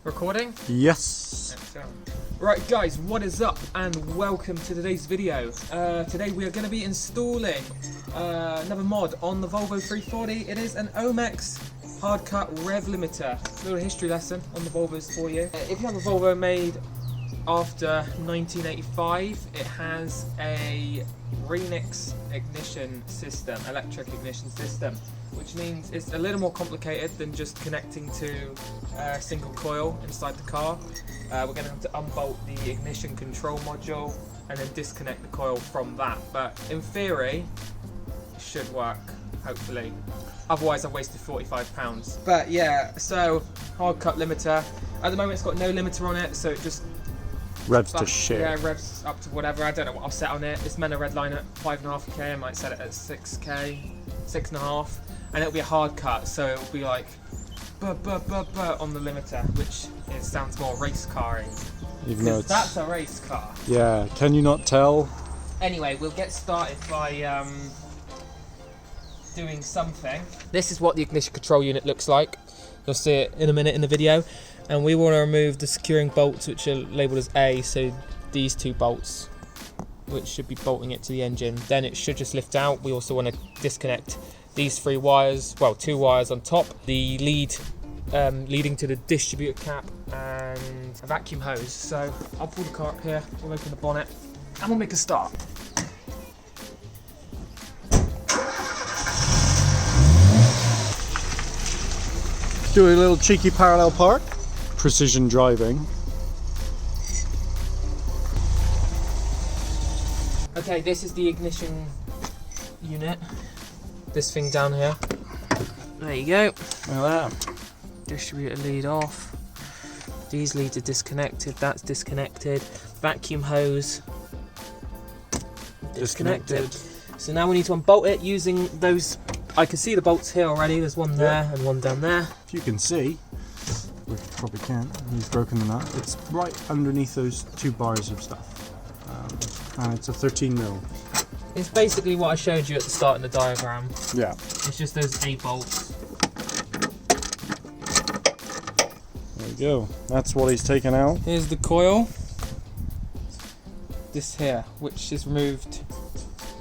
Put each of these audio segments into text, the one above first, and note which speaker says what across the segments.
Speaker 1: Recording?
Speaker 2: Yes.
Speaker 1: Right guys, what is up and welcome to today's video. Today we are going to be installing another mod on the Volvo 340. It is an Omex Hardcut Rev Limiter. A little history lesson on the Volvos for you. If you have a Volvo made after 1985, it has a Renix ignition system, electric ignition system, which means it's a little more complicated than just connecting to a single coil inside the car. We're going to have to unbolt the ignition control module and then disconnect the coil from that. But in theory, it should work, hopefully. Otherwise, I've wasted £45. But yeah, so Hardcut limiter. At the moment, it's got no limiter on it, so it just
Speaker 2: Revs to shit.
Speaker 1: Yeah, revs up to whatever. I don't know what I'll set on it. It's meant to red line at 5.5k. I might set it at 6k, 6.5, and it'll be a hard cut, so it'll be like on the limiter, which sounds more race car-y.
Speaker 2: Even though
Speaker 1: that's a race car.
Speaker 2: Yeah, can you not tell?
Speaker 1: Anyway, we'll get started by doing something. This is what the ignition control unit looks like. You'll see it in a minute in the video. And we want to remove the securing bolts, which are labelled as A, so these two bolts, which should be bolting it to the engine. Then it should just lift out. We also want to disconnect these three wires, well, two wires on top, the lead leading to the distributor cap and a vacuum hose. So I'll pull the car up here, we'll open the bonnet, and we'll make a start.
Speaker 2: Do a little cheeky parallel park. Precision driving.
Speaker 1: Okay, this is the ignition unit. This thing down here. There you go.
Speaker 2: Look at that.
Speaker 1: Distributor lead off. These leads are disconnected. That's disconnected. Vacuum hose. Disconnected. So now we need to unbolt it using those. I can see the bolts here already. There's one there and one down there.
Speaker 2: If you can see, we probably can't. He's broken the nut. It's right underneath those two bars of stuff, and it's a 13mm.
Speaker 1: It's basically what I showed you at the start in the diagram.
Speaker 2: Yeah.
Speaker 1: It's just those A bolts.
Speaker 2: There we go. That's what he's taken out.
Speaker 1: Here's the coil. This here, which is removed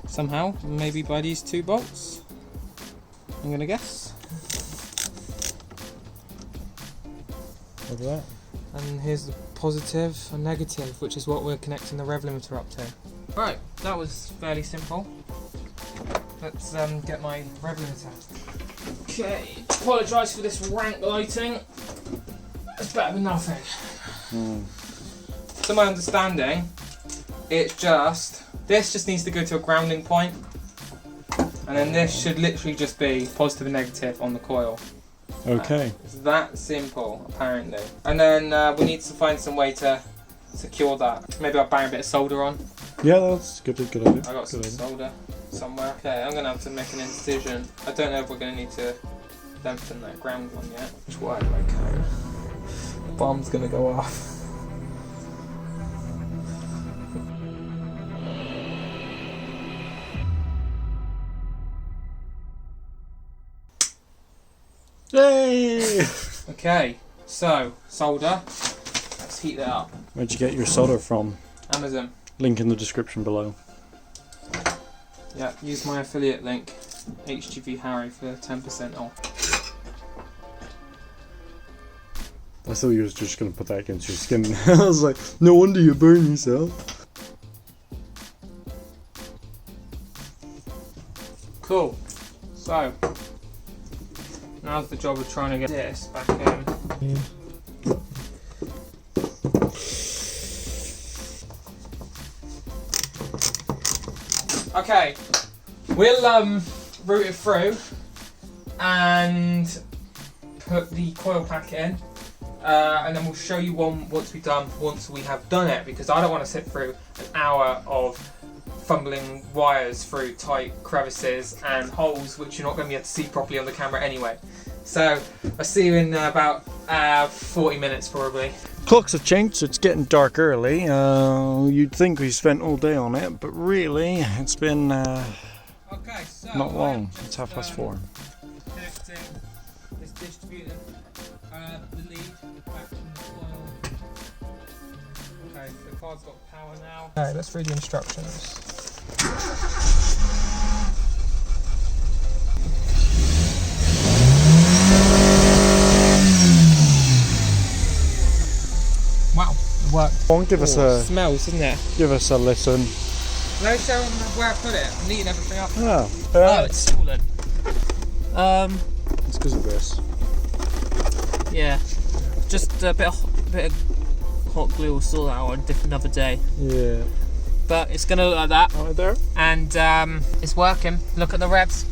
Speaker 1: somehow, maybe by these two bolts. I'm gonna guess.
Speaker 2: Look at that.
Speaker 1: And here's the positive and negative, which is what we're connecting the rev limiter up to. Right, that was fairly simple. Let's get my rev limiter. Okay, apologise for this rank lighting. It's better than nothing. To my understanding, it's this just needs to go to a grounding point, and then this should literally just be positive and negative on the coil.
Speaker 2: Okay.
Speaker 1: It's that simple, apparently. And then we need to find some way to secure that. Maybe I'll bang a bit of solder on.
Speaker 2: Yeah, that's good idea.
Speaker 1: I got some solder somewhere. Okay, I'm going to have to make an incision. I don't know if we're going to need to dampen that ground one yet. Which way do I go? The bomb's going to go off.
Speaker 2: Yay!
Speaker 1: Okay, so solder. Let's heat that up.
Speaker 2: Where'd you get your solder from?
Speaker 1: Amazon.
Speaker 2: Link in the description below.
Speaker 1: Yeah, use my affiliate link, HGV Harry, for 10% off.
Speaker 2: I thought you was just going to put that against your skin. I was like, no wonder you burn yourself.
Speaker 1: Cool. So, now's the job of trying to get this back in. Okay, we'll route it through and put the coil pack in, and then we'll show you one once we have done it, because I don't want to sit through an hour of fumbling wires through tight crevices and holes which you're not going to be able to see properly on the camera anyway. So I'll see you in about 40 minutes probably.
Speaker 2: Clocks have changed, so it's getting dark early. You'd think we spent all day on it, but really it's been not long. It's 4:30.
Speaker 1: Connecting distributing the lead back from the coil. Okay, the car's got power now. Okay, let's read the instructions. Wow, it worked.
Speaker 2: Go on, give us a
Speaker 1: smells, doesn't it?
Speaker 2: give us a listen.
Speaker 1: Let me show them where I put it. I'm neating everything up.
Speaker 2: Yeah.
Speaker 1: Oh, it's stolen.
Speaker 2: It's because of this.
Speaker 3: Yeah, just a bit of hot glue will sort that out on another day.
Speaker 2: Yeah.
Speaker 3: But it's gonna look like that,
Speaker 2: Right there.
Speaker 3: and it's working. Look at the revs.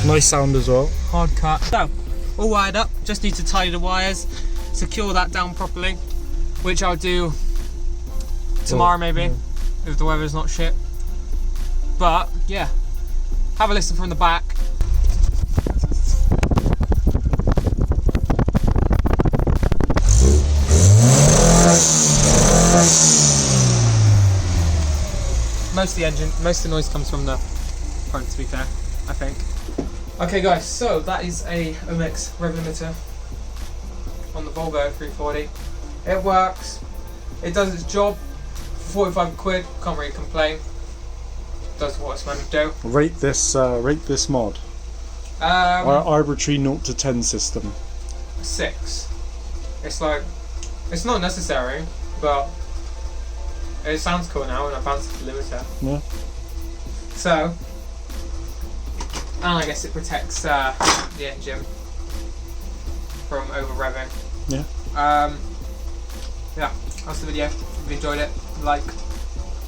Speaker 2: Nice sound as well.
Speaker 3: Hard cut. So, all wired up. Just need to tidy the wires, secure that down properly, which I'll do tomorrow maybe, if the weather's not shit. But yeah, have a listen from the back. Most of the noise comes from the front, to be fair, I think. Okay guys, so that is a Omex Rev Limiter on the Volvo 340. It works, it does its job for 45 quid, can't really complain. Does what it's meant to do.
Speaker 2: Rate this mod. Our arbitrary 0 to 10 system.
Speaker 1: 6. It's like, it's not necessary, but it sounds cool now and I fancy the limiter.
Speaker 2: Yeah.
Speaker 1: So, and I guess it protects the engine from over revving.
Speaker 2: Yeah.
Speaker 1: Yeah, that's the video. If you enjoyed it, like,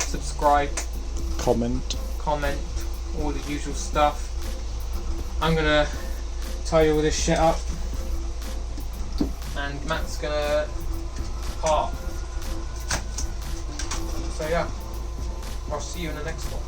Speaker 1: subscribe,
Speaker 2: Comment,
Speaker 1: all the usual stuff. I'm gonna tidy all this shit up, and Matt's gonna park. So yeah, I'll see you in the next one.